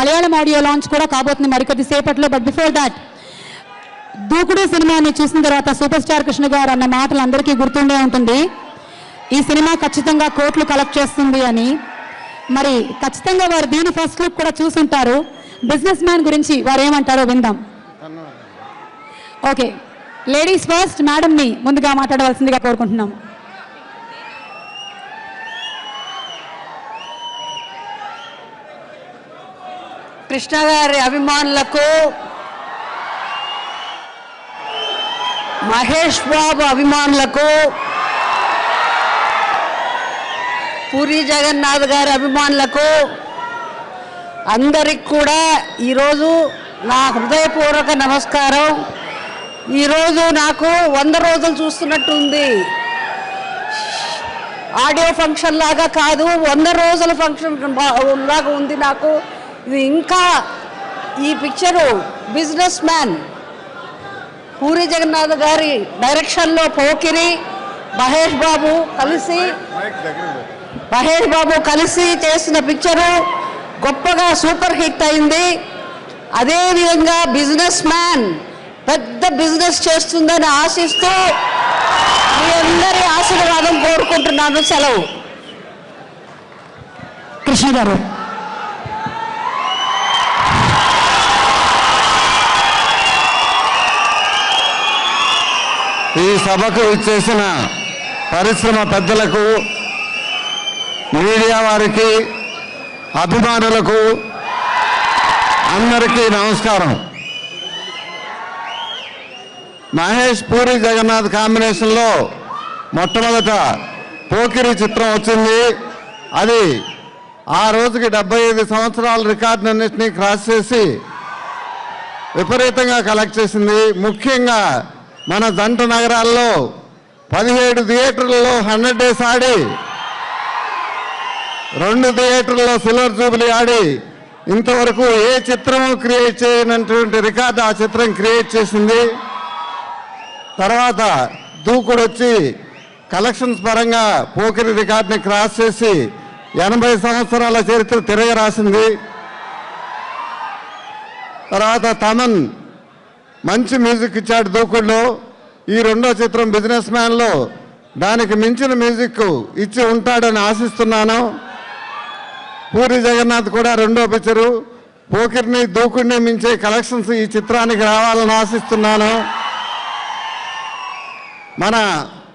Malayalam audio launch కూడా కాబోతుంది మరికొద్ది సేపట్లో. బట్ బిఫోర్ దాట్, దూకుడు సినిమాని చూసిన తర్వాత సూపర్ స్టార్ కృష్ణ గారు అన్న మాటలు అందరికీ గుర్తుండే ఉంటుంది. ఈ సినిమా ఖచ్చితంగా కోట్లు కలెక్ట్ చేస్తుంది అని. మరి ఖచ్చితంగా వారు దీని ఫస్ట్ లుక్ కూడా చూసుంటారు. బిజినెస్ మ్యాన్ గురించి వారు ఏమంటారో విందాం. ఓకే, లేడీస్ ఫస్ట్, మేడంని ముందుగా మాట్లాడవలసిందిగా కోరుకుంటున్నాము. కృష్ణ గారి అభిమానులకు, మహేష్ బాబు అభిమానులకు, పూరి జగన్నాథ్ గారి అభిమానులకు అందరికి కూడా ఈరోజు నా హృదయపూర్వక నమస్కారం. ఈరోజు నాకు 100 రోజులు చూస్తున్నట్టు ఉంది. ఆడియో ఫంక్షన్ లాగా కాదు, 100 రోజుల ఫంక్షన్ లాగా ఉంది నాకు. ఇది ఇంకా ఈ picture businessman Puri Jagannath గారి డైరెక్షన్లో పోకిరి మహేష్ బాబు కలిసి చేసిన పిక్చరు గొప్పగా సూపర్ హిట్ అయింది. అదేవిధంగా బిజినెస్ మ్యాన్ పెద్ద బిజినెస్ చేస్తుందని ఆశిస్తూ మీ అందరి ఆశీర్వాదం కోరుకుంటున్నాను. సెలవు. కృష్ణ గారు. ఈ సభకు ఇచ్చేసిన పరిశ్రమ పెద్దలకు, మీడియా వారికి, అభిమానులకు అందరికీ నమస్కారం. మహేష్ పూరి జగన్నాథ్ కాంబినేషన్లో మొట్టమొదట పోకిరి చిత్రం వచ్చింది. అది ఆ రోజుకి 75 సంవత్సరాల రికార్డులన్నింటినీ క్రాస్ చేసి విపరీతంగా కలెక్ట్ చేసింది. ముఖ్యంగా మన జంట నగరాల్లో 17 థియేటర్లలో 100 డేస్ ఆడి, 2 థియేటర్లలో సిల్వర్ జూబిలీ ఆడి, ఇంతవరకు ఏ చిత్రము క్రియేట్ చేయనటువంటి రికార్డు ఆ చిత్రం క్రియేట్ చేసింది. తర్వాత దూకుడు వచ్చి కలెక్షన్స్ పరంగా పోకిరి రికార్డుని క్రాస్ చేసి 80 సంవత్సరాల చరిత్ర తిరగరాసింది. తర్వాత తమన్ మంచి మ్యూజిక్ ఇచ్చాడు దూకుడులో. ఈ రెండో చిత్రం బిజినెస్ మ్యాన్లో దానికి మించిన మ్యూజిక్ ఇచ్చి ఉంటాడని ఆశిస్తున్నాను. పూరి జగన్నాథ్ కూడా రెండో పిక్చరు పోకిరిని దూకుడిని మించే కలెక్షన్స్ ఈ చిత్రానికి రావాలని ఆశిస్తున్నాను. మన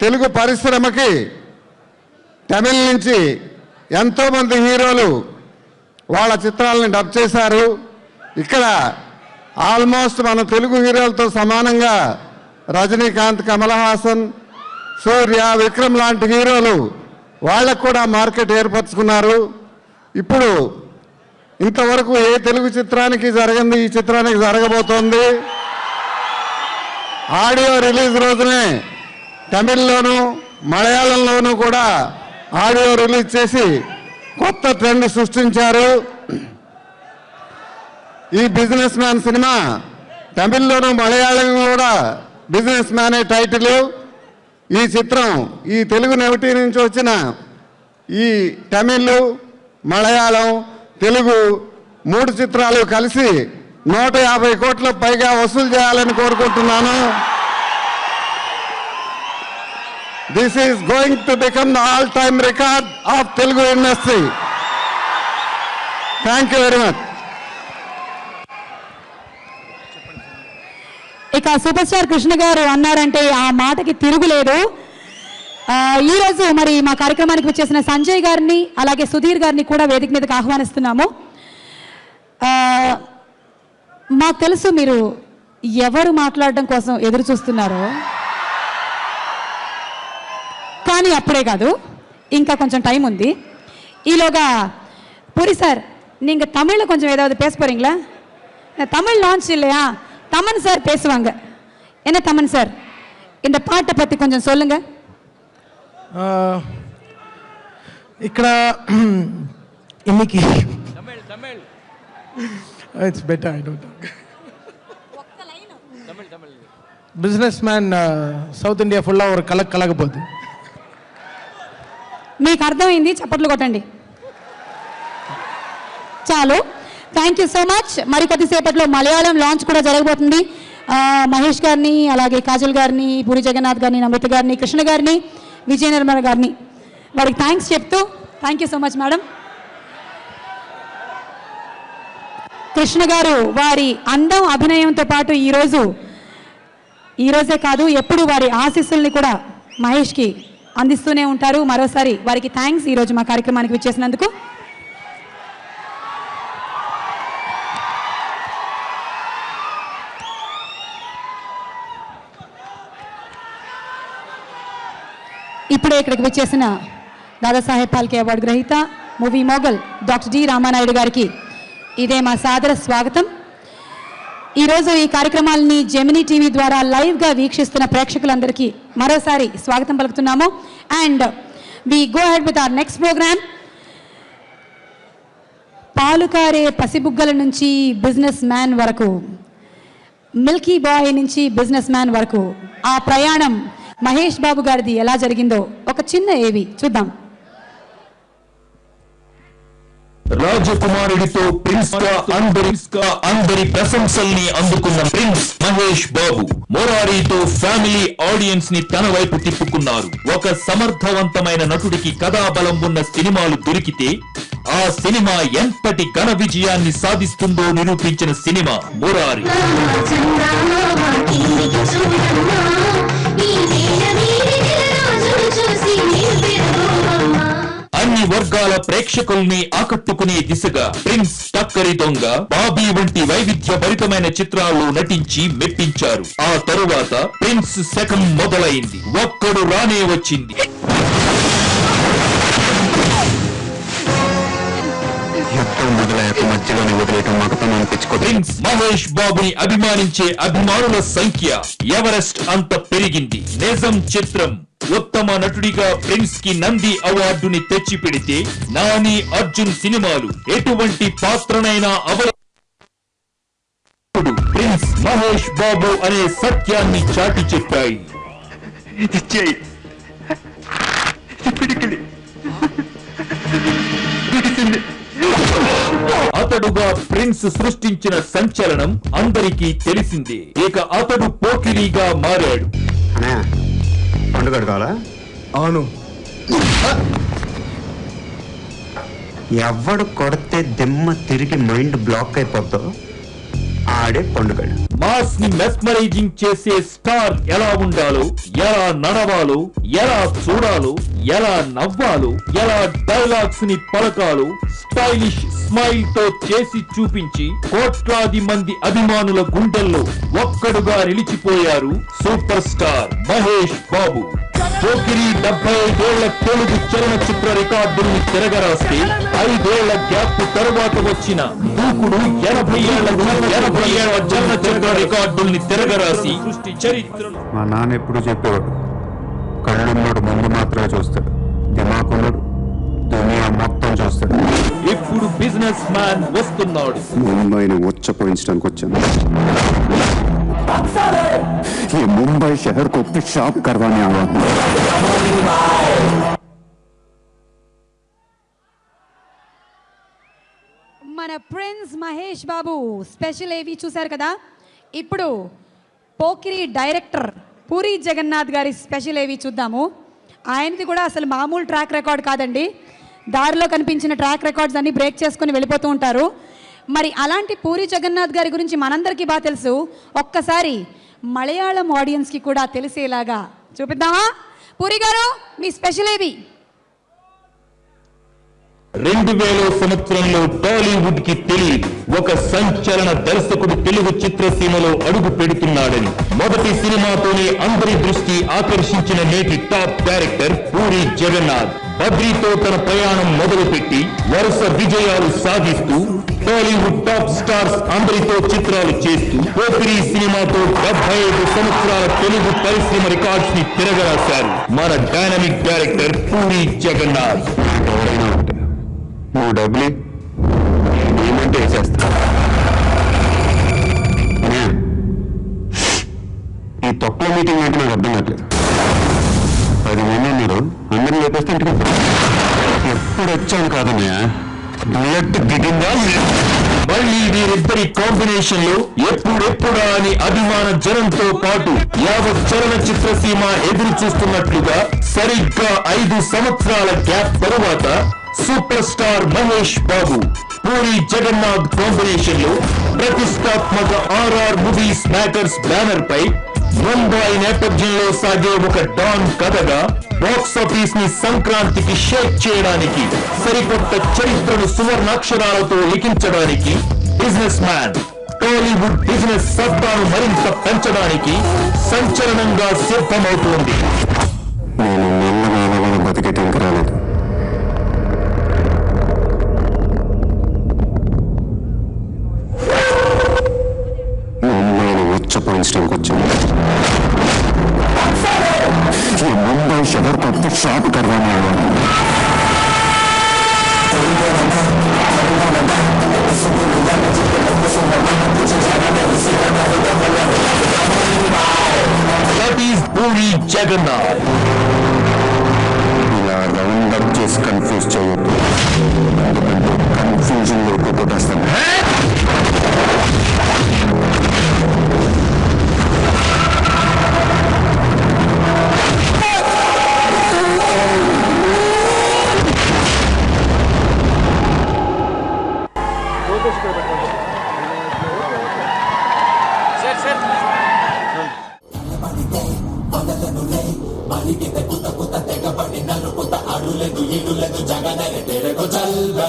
తెలుగు పరిశ్రమకి తమిళ నుంచి ఎంతోమంది హీరోలు వాళ్ళ చిత్రాలని డబ్ చేశారు. ఇక్కడ ఆల్మోస్ట్ మన తెలుగు హీరోలతో సమానంగా రజనీకాంత్, కమల్ హాసన్, సూర్య, విక్రమ్ లాంటి హీరోలు వాళ్ళకు కూడా మార్కెట్ ఏర్పరచుకున్నారు. ఇప్పుడు ఇంతవరకు ఏ తెలుగు చిత్రానికి జరగంది ఈ చిత్రానికి జరగబోతోంది. ఆడియో రిలీజ్ రోజునే తమిళ్లోను మలయాళంలోనూ కూడా ఆడియో రిలీజ్ చేసి కొత్త ట్రెండ్ సృష్టించారు. ఈ బిజినెస్ మ్యాన్ సినిమా తమిళ్లోను మలయాళంలో కూడా బిజినెస్ మ్యానే టైటిల్. ఈ చిత్రం ఈ తెలుగు నెవటి నుంచి వచ్చిన ఈ తమిళ్, మలయాళం, తెలుగు 3 చిత్రాలు కలిసి 150 కోట్ల పైగా వసూలు చేయాలని కోరుకుంటున్నాను. This is going to become the all-time record of Telugu industry. Thank you very much. ఇక సూపర్ స్టార్ కృష్ణ గారు అన్నారంటే ఆ మాటకి తిరుగులేదు. ఈరోజు మరి మా కార్యక్రమానికి వచ్చేసిన సంజయ్ గారిని అలాగే సుధీర్ గారిని కూడా వేదిక మీదకి ఆహ్వానిస్తున్నాము. మాకు తెలుసు మీరు ఎవరు మాట్లాడడం కోసం ఎదురు చూస్తున్నారో, కానీ అప్పుడే కాదు, ఇంకా కొంచెం టైం ఉంది. ఈలోగా పూరి సార్, நீங்க தமிழ்ல கொஞ்சம் ஏதாவது பேச போறீங்களா? தமிழ் லான்ச் இல்லையா? தமன் சார் பேசுவாங்க. என்ன தமன் சார், இந்த பாட்டை பத்தி கொஞ்சம் சொல்லுங்க. ఇక్కడ இன்னைக்கு Tamil it's better I don't talk ఒక్క line Tamil businessman south India full ఒక కలకపోద్ది. మీకు అర్థమైంది, చప్పట్లు కొట్టండి చాలు. Thank you so much. మరి కొద్దిసేపట్లో మలయాళం లాంచ్ కూడా జరగబోతుంది. మహేష్ గారిని, అలాగే కాజల్ గారిని, పూరి జగన్నాథ్ గారిని, నమ్రత గారిని, కృష్ణ గారిని, విజయ నిర్మల గారిని వారికి థ్యాంక్స్ చెప్తూ, thank you so much madam. Krishna గారు వారి అందం అభినయంతో పాటు ఈరోజే కాదు ఎప్పుడు వారి ఆశీస్సుల్ని కూడా మహేష్కి అందిస్తూనే ఉంటారు. మరోసారి వారికి థ్యాంక్స్ ఈరోజు మా కార్యక్రమానికి విచ్చేసినందుకు. ఇప్పుడే ఇక్కడికి విచ్చేసిన దాదాసాహెబ్ ఫాల్కే అవార్డు గ్రహీత, movie mogul doctor D Ramanaidu గారికి ఇదే మా సాదర స్వాగతం. ఈరోజు ఈ కార్యక్రమాలని జెమినీ టీవీ ద్వారా లైవ్గా వీక్షిస్తున్న ప్రేక్షకులందరికీ మరోసారి స్వాగతం పలుకుతున్నాము. And we go ahead with our next programme. పాలుకారే పసిబుగ్గల నుంచి బిజినెస్ మ్యాన్ వరకు, మిల్కీ బాయ్ నుంచి బిజినెస్ మ్యాన్ వరకు ఆ ప్రయాణం మహేష్ బాబు గారిది ఎలా జరిగిందో ఒక చిన్న ఏవి చూద్దాం. రాజకుమారుడితో ప్రిన్స్ గా అందరి ప్రశంసల్ని అందుకున్న prince Mahesh Babu మొరారీతో family audience ని తన వైపు తిప్పుకున్నారు. ఒక సమర్థవంతమైన నటుడికి కథాబలం ఉన్న సినిమాలు దొరికితే ఆ సినిమా ఎంతటి ఘన విజయాన్ని సాధిస్తుందో నిరూపించిన సినిమా మొరారి. అన్ని వర్గాల ప్రేక్షకుల్ని ఆకట్టుకునే దిశగా ప్రిన్స్, టక్కరి దొంగ, బాబీ వంటి వైవిధ్యభరితమైన చిత్రాల్లో నటించి మెప్పించారు. ఆ తరువాత ప్రిన్స్ శకం మొదలైంది. ఒక్కడు రానే వచ్చింది. ప్రిన్స్ మహేష్ బాబుని అభిమానించే అభిమానుల సంఖ్య ఎవరెస్ట్ అంత పెరిగింది. నిజం చిత్రం ఉత్తమ నటుడిగా ప్రిన్స్ కి నంది అవార్డుని తెచ్చిపెడితే నాని, అర్జున్ సినిమాలు ఎటువంటి పాత్రనైనా ప్రిన్స్ మహేష్ బాబు అనే సత్యాన్ని చాటి చెప్పాయి. అతడుగా ప్రిన్స్ సృష్టించిన సంచలనం అందరికీ తెలిసిందే. ఇక అతడు పోకిరీగా మారాడు. పండుగ కావాలా? అవును. ఎవడు కొడితే దిమ్మ తిరిగి మైండ్ బ్లాక్ అయిపోద్దో ఆడే పండుగ. మాస్ ని మెస్మరైజింగ్ చేసే స్టార్ ఎలా ఉండాలో, ఎలా నడవాలో, ఎలా చూడాలో, ఎలా నవ్వాలో, ఎలా డైలాగ్స్ ని పలకాలో స్టైలిష్ స్మైల్ తో చేసి చూపించి కోట్లాది మంది అభిమానుల గుండెల్లో ఒక్కడుగా నిలిచిపోయారు సూపర్ స్టార్ మహేష్ బాబు. పోకిరి 75 ఏళ్ల తెలుగు చలనచిత్ర రికార్డుల్ని తిరగరాస్తే 5 ఏళ్ల గ్యాప్ తరువాత వచ్చిన దూకుడు 80 ఏళ్ల చలనచిత్ర రికార్డుల్ని తిరగరాసి సృష్టి చరిత్రను. మా నాన్న ఎప్పుడు చెప్పేవాడు, కళ్ళున్నాడు ముందు మాత్రమే చూస్తాడు, దిమాకున్నాడు దునియా మొత్తం చూస్తాడు. ఇప్పుడు బిజినెస్ మ్యాన్ వస్తున్నాడు. ముంబైని ఉచ్చపోయించడానికి వచ్చాను. ये मुंबई शहर को पेशाब करवाने आया हूं. మన ప్రిన్స్ మహేష్ బాబు స్పెషల్ ఏవి చూశారు కదా. ఇప్పుడు పోకిరి డైరెక్టర్ పూరి జగన్నాథ్ గారి స్పెషల్ ఏవి చూద్దాము. ఆయనది కూడా అసలు మామూలు ట్రాక్ రికార్డ్ కాదండి. దారిలో కనిపించిన ట్రాక్ రికార్డ్స్ అన్ని బ్రేక్ చేసుకుని వెళ్ళిపోతూ ఉంటారు. మరి అలాంటి పూరి జగన్నాథ్ గారి గురించి మనందరికీ బాగా తెలుసు. ఒక్కసారి మలయాళం ఆడియన్స్కి కూడా తెలిసేలాగా చూపిద్దామా? పూరి గారు మీ స్పెషల్ ఏవి? 2000 సంవత్సరంలో టాలీవుడ్ కి తెలియదు ఒక సంచలన దర్శకుడు తెలుగు చిత్రసీమలో అడుగు పెడుతున్నాడని. మొదటి సినిమాతోనే అందరి దృష్టి ఆకర్షించిన నేటి టాప్ డైరెక్టర్ పూరి జగన్నాథ్ బద్రీతో తన ప్రయాణం మొదలుపెట్టి వరుస విజయాలు సాధిస్తూ టాలీవుడ్ టాప్ స్టార్స్ అందరితో చిత్రాలు చేస్తూ పోకిరి సినిమాతో 75 సంవత్సరాల తెలుగు పరిశ్రమ రికార్డ్స్ ని తిరగరాశారు మన డైనమిక్ డైరెక్టర్ పూరి జగన్నాథ్. నువ్వు డబ్బులు ఏమంటే వేసేస్తా. ఈ తక్కువ మీటింగ్ అంటే నాకు అర్థం కావట్లేదు. 10 మంది మీరు అందరినీ లేపేస్తే ఇంటికి ఎప్పుడు వచ్చాను కాదన్నయ్య. బుల్లెట్ దిగిందా? మళ్ళీ వీరిద్దరి కాంబినేషన్ లో ఎప్పుడెప్పుడా అని అభిమాన జనంతో పాటు యావత్ చలనచిత్ర సీమ ఎదురు చూస్తున్నట్లుగా సరిగ్గా 5 సంవత్సరాల గ్యాప్ తరువాత super star Mahesh Babu puri Jagannadh combination లో ప్రతిష్టాత్మక RR మూవీస్ మేకర్స్ బ్యానర్ పై ముంబై నేపథ్యంలో సాగే ఒక డాన్ కథగా బాక్స్ ఆఫీస్ ని సంక్రాంతికి షేక్ చేయడానికి, సరికొత్త చరిత్రను సువర్ణాక్షరాలతో లిఖించడానికి బిజినెస్ మ్యాన్ టాలీవుడ్ బిజినెస్ సత్తాను మరింత పెంచడానికి సంచలనంగా సిద్ధమవుతోంది. నేను నిన్న బతికేటానికి రాలేదు. ముంబైని ఉచ్చపోయించడానికి వచ్చాను. ये मुंबई शहर को अपने साथ करवाने वाला That is Puri Jagannath. ఇలా రౌండ్ అప్ చేసి కన్ఫ్యూజ్ చేయొద్దు, ఎందుకంటే కన్ఫ్యూజన్ లో కొట్టేస్తాను. తెగబడి నలుపుత అడులేదు ఇడులేదు జగనగ తెరగో చల్వే